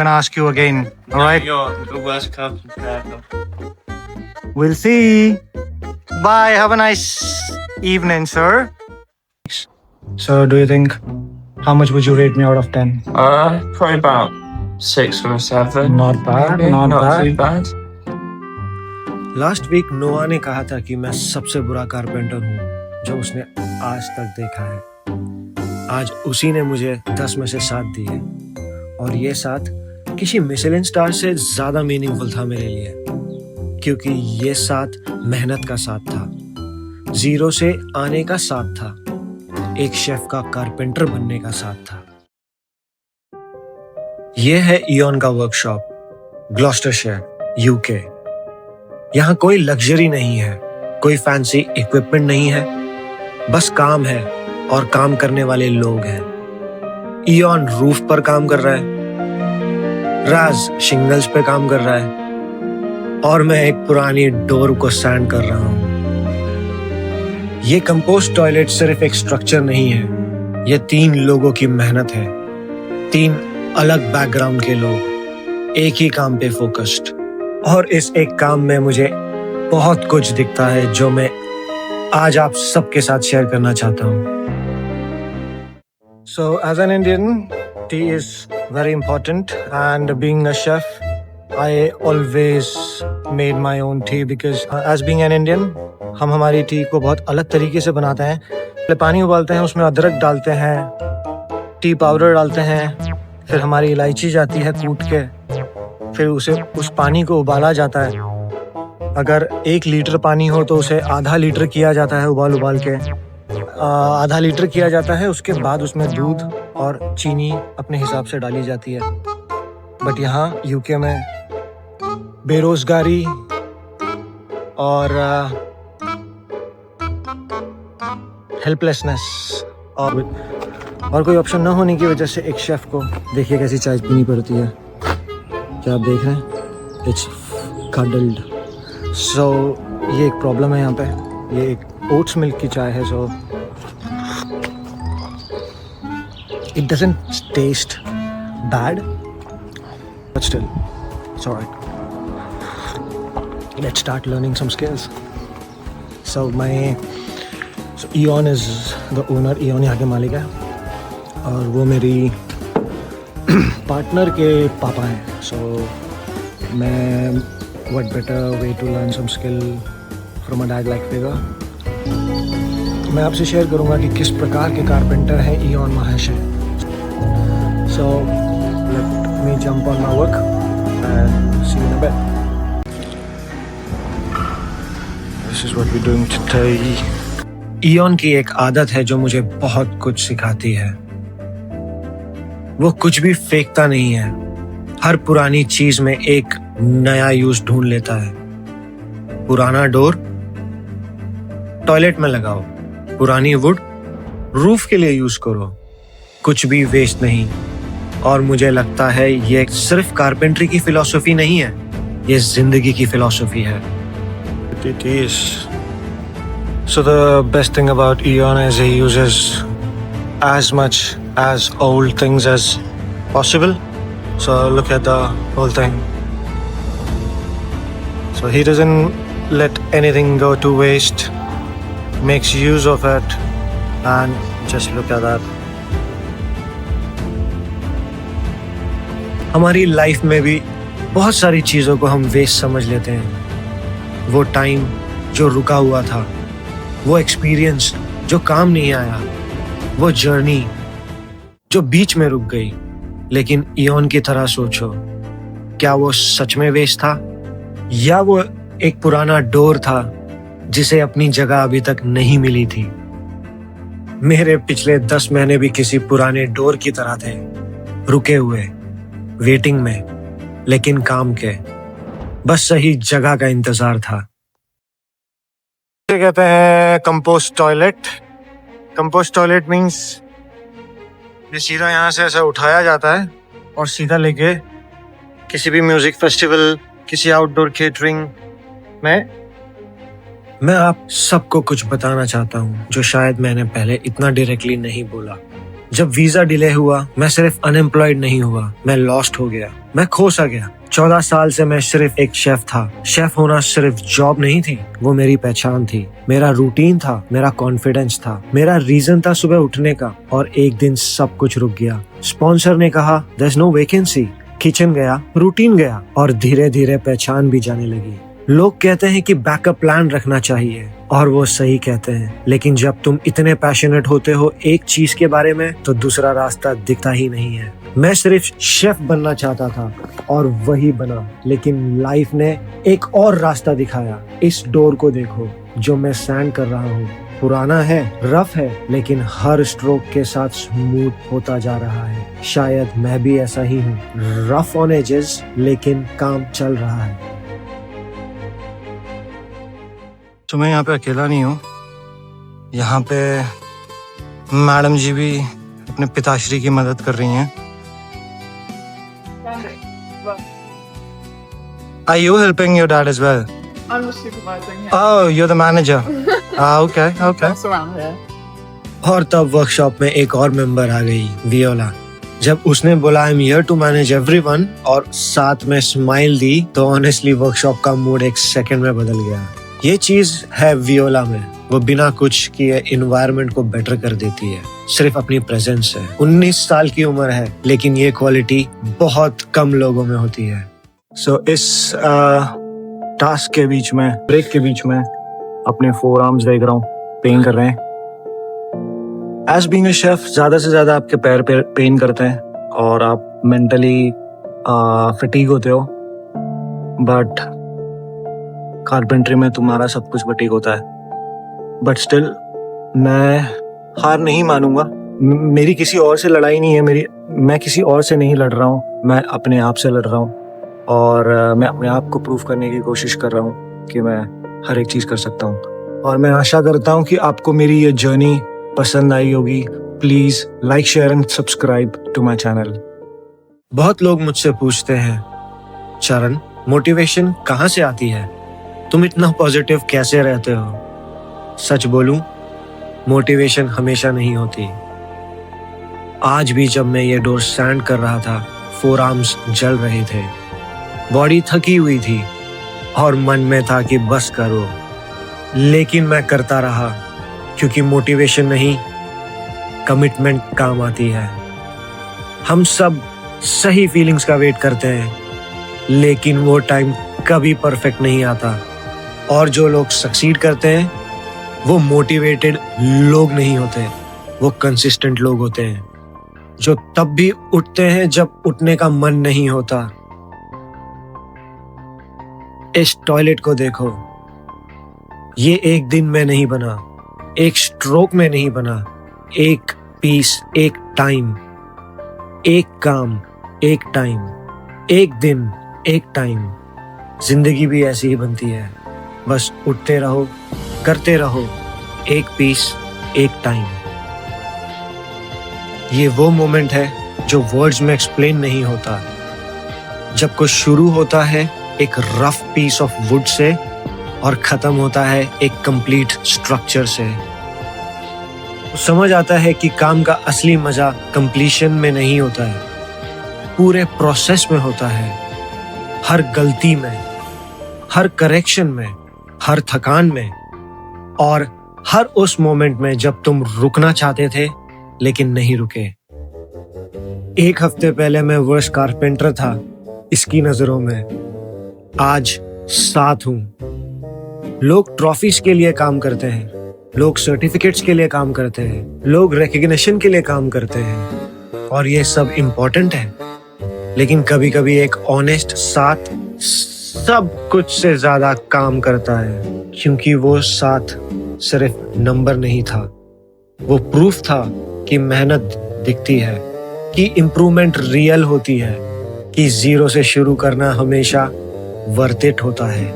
gonna ask you again. All right? You're the worst carpenter ever. We'll see. Bye. Have a nice evening, sir. So, do you think how much would you rate me out of 10? Probably about 6 or 7. Not bad. Maybe. Not bad. too bad. Last week Noah ने कहा था कि मैं सबसे बुरा carpenter हूँ जो उसने आज तक देखा है। आज उसी ने मुझे 10 में से 7 दिए और ये 7 किसी मिशेलिन स्टार से ज्यादा मीनिंगफुल था मेरे लिए, क्योंकि ये 7 मेहनत का साथ था, 0 से आने का साथ था, एक शेफ का कारपेंटर बनने का साथ था। ये है इयॉन का वर्कशॉप, ग्लॉस्टरशायर, यूके। यहाँ कोई लग्जरी नहीं है, कोई फैंसी इक्विपमेंट नहीं है, बस काम है और काम करने वाले लोग हैं। इयॉन रूफ पर काम कर रहा है, राज शिंगल्स पे काम कर रहा है और मैं एक पुरानी डोर को सैंड कर रहा हूँ। ये कंपोस्ट टॉयलेट सिर्फ एक स्ट्रक्चर नहीं है, ये 3 लोगों की मेहनत है, 3 अलग बैकग्राउंड के लोग एक ही काम पे फोकस्ड। और इस एक काम में मुझे बहुत कुछ दिखता है जो मैं आज आप सबके साथ शेयर करना चाहता हूँ। So, as an Indian, tea is very important, and being a chef, I always made my own tea because as being an Indian, हम हमारी टी को बहुत अलग तरीके से बनाते हैं। पहले पानी उबालते हैं, उसमें अदरक डालते हैं, टी पाउडर डालते हैं, फिर हमारी इलायची जाती है कूट के, फिर उस पानी को उबाला जाता है। अगर 1 लीटर पानी हो तो उसे आधा लीटर किया जाता है, उबाल के आधा लीटर किया जाता है। उसके बाद उसमें दूध और चीनी अपने हिसाब से डाली जाती है। बट यहाँ यूके में बेरोजगारी और हेल्पलेसनेस और कोई ऑप्शन न होने की वजह से एक शेफ को देखिए कैसी चाय पीनी पड़ती है। क्या आप देख रहे हैं? It's cuddled. सो ये एक प्रॉब्लम है यहाँ पे। ये एक ओट्स मिल्क की चाय है, so it doesn't taste bad but still it's alright. Let's start learning some skills. So Ian is the owner. Ian यहाँ के मालिक है और वो मेरी पार्टनर के पापा हैं। सो मैं what better way to learn some skill from a dad like figure. मैं आपसे शेयर करूंगा कि किस प्रकार के कारपेंटर हैं इयॉन महाशय। So let me jump on my work and see you in a bit. This is what we doing today. Ian की एक आदत है जो मुझे बहुत कुछ सिखाती है। वो कुछ भी फेंकता नहीं है, हर पुरानी चीज में एक नया यूज ढूंढ लेता है। पुराना डोर टॉयलेट में लगाओ, पुरानी वुड रूफ के लिए यूज करो, कुछ भी वेस्ट नहीं। और मुझे लगता है ये सिर्फ कारपेंट्री की फिलॉसफी नहीं है, ये जिंदगी की फिलॉसफी है। It is. So the best thing about Eon is he uses as much as old things as possible. So look at the whole thing. So he doesn't let anything go to waste, makes use of it, and just look at that. हमारी life में भी बहुत सारी चीजों को हम waste समझ लेते हैं। वो टाइम जो रुका हुआ था, वो एक्सपीरियंस जो काम नहीं आया, वो जर्नी जो बीच में रुक गई। लेकिन इयॉन की तरह सोचो, क्या वो सच में वेस्ट था या वो एक पुराना डोर था जिसे अपनी जगह अभी तक नहीं मिली थी? मेरे पिछले 10 महीने भी किसी पुराने डोर की तरह थे, रुके हुए, वेटिंग में, लेकिन काम के, बस सही जगह का इंतजार था। कहते हैं compost toilet. Compost toilet means ये सीधा यहाँ से ऐसा उठाया जाता है और सीधा लेके किसी भी म्यूजिक फेस्टिवल, किसी आउटडोर केटरिंग में। मैं आप सबको कुछ बताना चाहता हूँ जो शायद मैंने पहले इतना डायरेक्टली नहीं बोला। जब वीजा डिले हुआ, मैं सिर्फ अनएम्प्लॉयड नहीं हुआ, मैं लॉस्ट हो गया, मैं खो सा गया। 14 साल से मैं सिर्फ एक शेफ था। शेफ होना सिर्फ जॉब नहीं थी, वो मेरी पहचान थी, मेरा रूटीन था, मेरा कॉन्फिडेंस था, मेरा रीजन था सुबह उठने का। और एक दिन सब कुछ रुक गया। स्पॉन्सर ने कहा there is no vacancy. Kitchen गया, रूटीन गया, और धीरे धीरे पहचान भी जाने लगी। लोग कहते हैं कि बैकअप प्लान रखना चाहिए, और वो सही कहते हैं, लेकिन जब तुम इतने पैशनेट होते हो एक चीज के बारे में तो दूसरा रास्ता दिखता ही नहीं है। मैं सिर्फ शेफ बनना चाहता था और वही बना, लेकिन लाइफ ने एक और रास्ता दिखाया। इस डोर को देखो जो मैं सैंड कर रहा हूँ। पुराना है, रफ है, लेकिन हर स्ट्रोक के साथ स्मूथ होता जा रहा है। शायद मैं भी ऐसा ही हूँ, रफ ऑन एजेस, लेकिन काम चल रहा है। तो मैं यहाँ पे अकेला नहीं हूँ। यहाँ पे मैडम जी भी अपने पिताश्री की मदद कर रही हैं। Are you helping your dad as well? I'm just supervising. Yeah. Oh, you're the manager. Okay. That's around here. और तब वर्कशॉप में एक और मेंबर आ गई, वियोला। जब उसने बोला I am here to manage everyone और साथ में स्माइल दी, तो ऑनेस्टली वर्कशॉप का मूड एक सेकंड में बदल गया। ये चीज है वियोला में, वो बिना कुछ किए एनवायरनमेंट को बेटर कर देती है, सिर्फ अपनी प्रेजेंस से। 19 साल की उम्र है, लेकिन ये क्वालिटी बहुत कम लोगों में होती है। सो इस टास्क के बीच में, ब्रेक के बीच में अपने फोर आर्म्स देख रहा हूँ, पेन कर रहे हैं। एज बीइंग अ शेफ, ज्यादा से ज्यादा आपके पैर पेन करते हैं और आप मेंटली फटीग होते हो, बट कारपेंट्री में तुम्हारा सब कुछ फटीग होता है। बट स्टिल मैं हार नहीं मानूंगा। मेरी किसी और से लड़ाई नहीं है, मैं किसी और से नहीं लड़ रहा हूँ, मैं अपने आप से लड़ रहा हूँ। और मैं अपने आप को प्रूव करने की कोशिश कर रहा हूँ कि मैं हर एक चीज़ कर सकता हूँ। और मैं आशा करता हूँ कि आपको मेरी ये जर्नी पसंद आई होगी। Please like, share and subscribe to my channel. बहुत लोग मुझसे पूछते हैं, चरण, मोटिवेशन कहाँ से आती है? तुम इतना पॉजिटिव कैसे रहते हो? सच बोलूं, मोटिवेशन हमेशा नहीं होती। आज भी जब मैं ये डोर स्टैंड कर रहा था, फोर आर्म्स जल रहे थे, बॉडी थकी हुई थी और मन में था कि बस करो, लेकिन मैं करता रहा, क्योंकि मोटिवेशन नहीं, कमिटमेंट काम आती है। हम सब सही फीलिंग्स का वेट करते हैं, लेकिन वो टाइम कभी परफेक्ट नहीं आता। और जो लोग सक्सीड करते हैं, वो मोटिवेटेड लोग नहीं होते, वो कंसिस्टेंट लोग होते हैं, जो तब भी उठते हैं जब उठने का मन नहीं होता। इस टॉयलेट को देखो, ये एक दिन में नहीं बना, एक स्ट्रोक में नहीं बना, एक पीस, एक टाइम, एक काम, एक टाइम, एक दिन, एक टाइम। जिंदगी भी ऐसी ही बनती है, बस उठते रहो, करते रहो, एक पीस, एक टाइम। ये वो मोमेंट है जो वर्ड्स में एक्सप्लेन नहीं होता। जब कुछ शुरू होता है एक rough piece of would say और खत्म होता है एक कंप्लीट स्ट्रक्चर से, समझ आता है कि काम का असली मजा कंप्लीशन में नहीं होता है, पूरे प्रोसेस में होता है। हर गलती में, हर करेक्शन में, हर थकान में, और हर उस मोमेंट में जब तुम रुकना चाहते थे लेकिन नहीं रुके। एक हफ्ते पहले मैं वर्स कारपेंटर था इसकी नजरों में, आज 7 हूं। लोग ट्रॉफीज के लिए काम करते हैं, लोग सर्टिफिकेट्स के लिए काम करते हैं, लोग रिकग्निशन के लिए काम करते हैं, और ये सब इम्पोर्टेंट है, लेकिन कभी कभी एक ऑनेस्ट साथ सब कुछ से ज्यादा काम करता है, क्योंकि वो साथ सिर्फ नंबर नहीं था, वो प्रूफ था कि मेहनत दिखती है, कि इम्प्रूवमेंट रियल होती है, कि जीरो से शुरू करना हमेशा वर्थ इट होता है।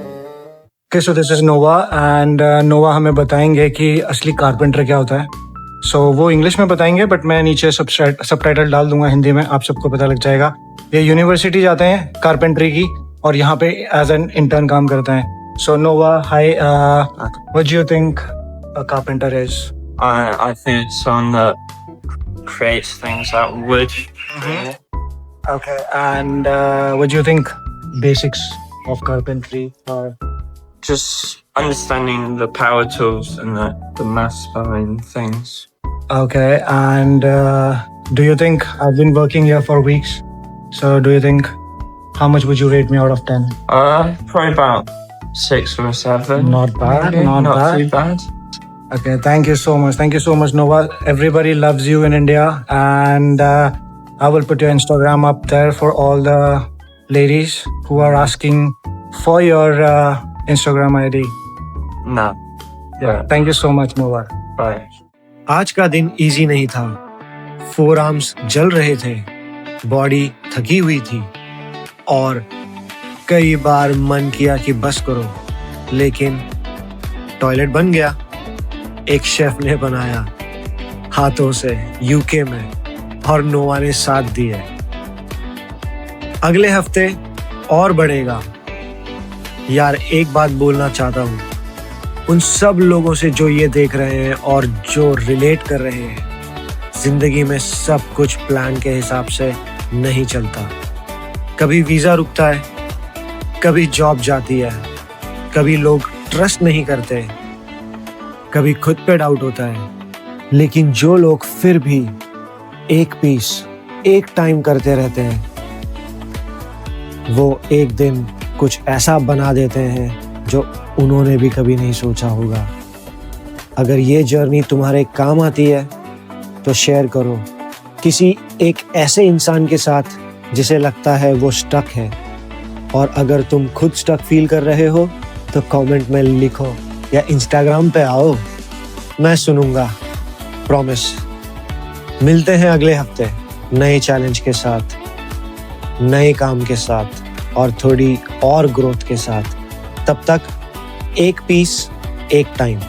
Okay, so this is Nova and Nova हमें बताएंगे कि असली कारपेंटर क्या होता है। So वो इंग्लिश में बताएंगे, बट मैं नीचे सबटाइटल डाल दूंगा हिंदी में, आप सबको पता लग जाएगा। ये यूनिवर्सिटी जाते हैं कारपेंट्री की और यहाँ पे एज एन इंटर्न काम करते हैं। So Nova, hi, what do you think a carpenter is? I think it's someone that creates things out of wood. Okay, and what do you think basics of carpentry are? Just understanding the power tools and the maths behind things. Okay, and do you think I've been working here for weeks? So do you think, how much would you rate me out of 10? Probably about 6 or 7. Not bad, Okay, not bad. too bad. Okay, thank you so much. Thank you so much, Nova. Everybody loves you in India, and I will put your Instagram up there for all the ladies who are asking for your Instagram ID. No. Yeah. Thank you so much, Nova. Bye. आज का दिन easy नहीं था। Four arms जल रहे थे, body थकी हुई थी और कई बार मन किया कि बस करो, लेकिन टॉयलेट बन गया। एक शेफ ने बनाया हाथों से यूके में और नोवा ने साथ दिया। अगले हफ्ते और बढ़ेगा। यार एक बात बोलना चाहता हूँ उन सब लोगों से जो ये देख रहे हैं और जो रिलेट कर रहे हैं, जिंदगी में सब कुछ प्लान के हिसाब से नहीं चलता। कभी वीजा रुकता है, कभी जॉब जाती है, कभी लोग ट्रस्ट नहीं करते, कभी खुद पे डाउट होता है। लेकिन जो लोग फिर भी एक पीस एक टाइम करते रहते हैं, वो एक दिन कुछ ऐसा बना देते हैं जो उन्होंने भी कभी नहीं सोचा होगा। अगर ये जर्नी तुम्हारे काम आती है तो शेयर करो किसी एक ऐसे इंसान के साथ जिसे लगता है वो स्टक है। और अगर तुम खुद स्टक फील कर रहे हो तो कमेंट में लिखो या इंस्टाग्राम पे आओ, मैं सुनूंगा, प्रॉमिस। मिलते हैं अगले हफ्ते नए चैलेंज के साथ, नए काम के साथ और थोड़ी और ग्रोथ के साथ। तब तक एक पीस एक टाइम।